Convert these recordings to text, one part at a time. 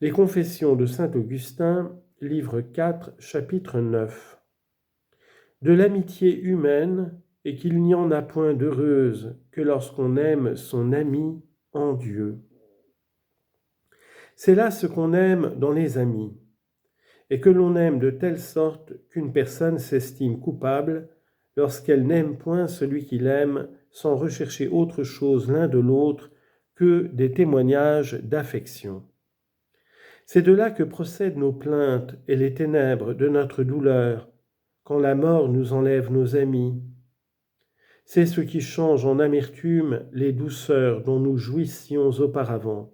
Les Confessions de saint Augustin, livre 4, chapitre 9. De l'amitié humaine, et qu'il n'y en a point d'heureuse que lorsqu'on aime son ami en Dieu. C'est là ce qu'on aime dans les amis, et que l'on aime de telle sorte qu'une personne s'estime coupable lorsqu'elle n'aime point celui qu'il aime sans rechercher autre chose l'un de l'autre que des témoignages d'affection. C'est de là que procèdent nos plaintes et les ténèbres de notre douleur, quand la mort nous enlève nos amis. C'est ce qui change en amertume les douceurs dont nous jouissions auparavant.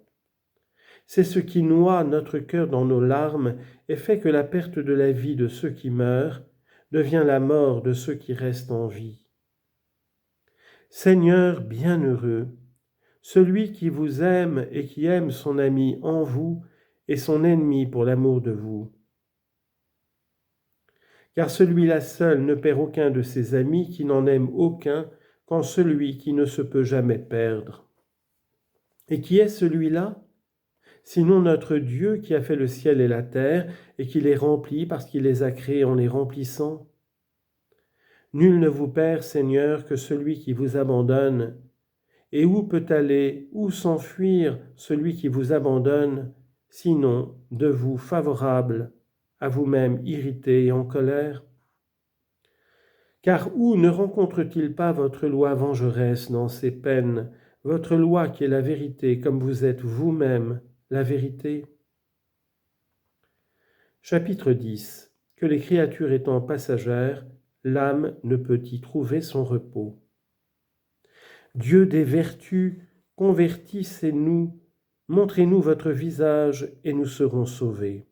C'est ce qui noie notre cœur dans nos larmes et fait que la perte de la vie de ceux qui meurent devient la mort de ceux qui restent en vie. Seigneur bienheureux, celui qui vous aime et qui aime son ami en vous est son ennemi pour l'amour de vous. Car celui-là seul ne perd aucun de ses amis qui n'en aime aucun qu'en celui qui ne se peut jamais perdre. Et qui est celui-là ? Sinon notre Dieu qui a fait le ciel et la terre et qui les remplit parce qu'il les a créés en les remplissant. Nul ne vous perd, Seigneur, que celui qui vous abandonne. Et où peut aller, où s'enfuir celui qui vous abandonne, sinon de vous favorable, à vous-même irrité et en colère? Car où ne rencontre-t-il pas votre loi vengeresse dans ses peines, votre loi qui est la vérité, comme vous êtes vous-même la vérité? Chapitre 10. Que les créatures étant passagères, l'âme ne peut y trouver son repos. Dieu des vertus, convertissez-nous, montrez-nous votre visage et nous serons sauvés.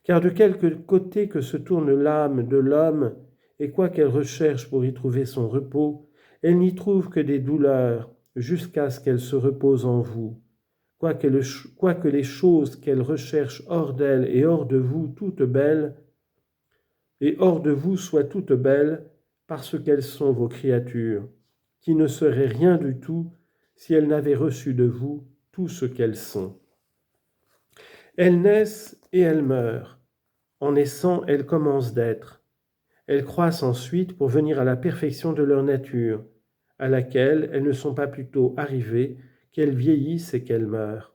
Car de quelque côté que se tourne l'âme de l'homme, et quoi qu'elle recherche pour y trouver son repos, elle n'y trouve que des douleurs, jusqu'à ce qu'elle se repose en vous. Quoique les choses qu'elle recherche hors d'elle et hors de vous toutes belles, et hors de vous soient toutes belles, parce qu'elles sont vos créatures, qui ne seraient rien du tout si elles n'avaient reçu de vous tout ce qu'elles sont. Elles naissent et elles meurent. En naissant, elles commencent d'être. Elles croissent ensuite pour venir à la perfection de leur nature, à laquelle elles ne sont pas plutôt arrivées qu'elles vieillissent et qu'elles meurent.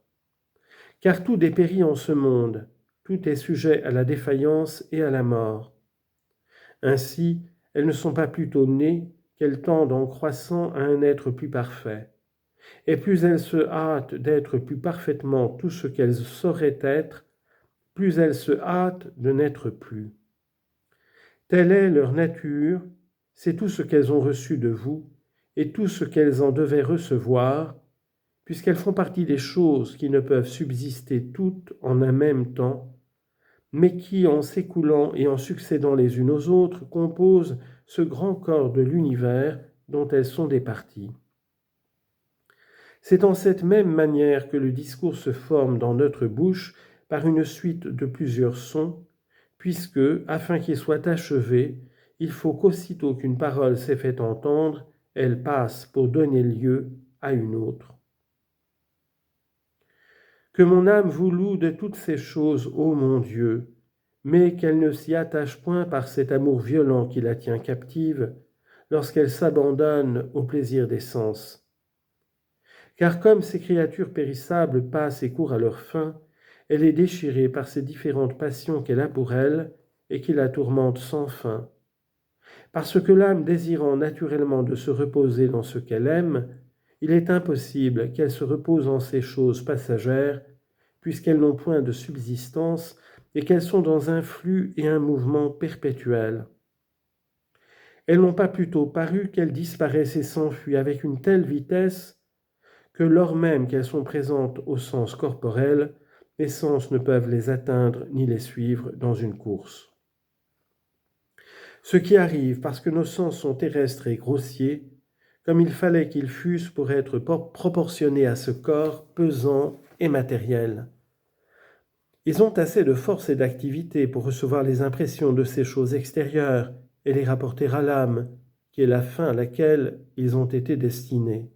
Car tout dépérit en ce monde, tout est sujet à la défaillance et à la mort. Ainsi, elles ne sont pas plutôt nées qu'elles tendent en croissant à un être plus parfait. Et plus elles se hâtent d'être plus parfaitement tout ce qu'elles sauraient être, plus elles se hâtent de n'être plus. Telle est leur nature, c'est tout ce qu'elles ont reçu de vous, et tout ce qu'elles en devaient recevoir, puisqu'elles font partie des choses qui ne peuvent subsister toutes en un même temps, mais qui, en s'écoulant et en succédant les unes aux autres, composent ce grand corps de l'univers dont elles sont des parties. C'est en cette même manière que le discours se forme dans notre bouche par une suite de plusieurs sons, puisque, afin qu'il soit achevé, il faut qu'aussitôt qu'une parole s'est fait entendre, elle passe pour donner lieu à une autre. Que mon âme vous loue de toutes ces choses, ô mon Dieu, mais qu'elle ne s'y attache point par cet amour violent qui la tient captive, lorsqu'elle s'abandonne au plaisir des sens. Car comme ces créatures périssables passent et courent à leur fin, elle est déchirée par ces différentes passions qu'elle a pour elle et qui la tourmentent sans fin. Parce que l'âme désirant naturellement de se reposer dans ce qu'elle aime, il est impossible qu'elle se repose en ces choses passagères, puisqu'elles n'ont point de subsistance et qu'elles sont dans un flux et un mouvement perpétuels. Elles n'ont pas plutôt paru qu'elles disparaissent et s'enfuient avec une telle vitesse que lors même qu'elles sont présentes au sens corporel, les sens ne peuvent les atteindre ni les suivre dans une course. Ce qui arrive parce que nos sens sont terrestres et grossiers, comme il fallait qu'ils fussent pour être proportionnés à ce corps pesant et matériel. Ils ont assez de force et d'activité pour recevoir les impressions de ces choses extérieures et les rapporter à l'âme, qui est la fin à laquelle ils ont été destinés,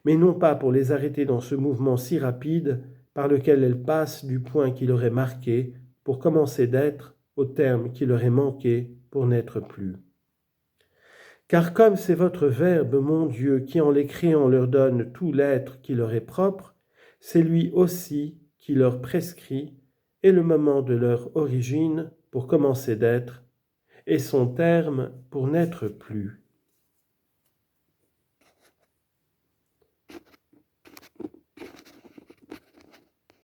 mais non pas pour les arrêter dans ce mouvement si rapide, par lequel elles passent du point qui leur est marqué pour commencer d'être au terme qui leur est manqué pour n'être plus. Car comme c'est votre Verbe, mon Dieu, qui en les créant leur donne tout l'être qui leur est propre, c'est lui aussi qui leur prescrit et le moment de leur origine pour commencer d'être, et son terme pour n'être plus.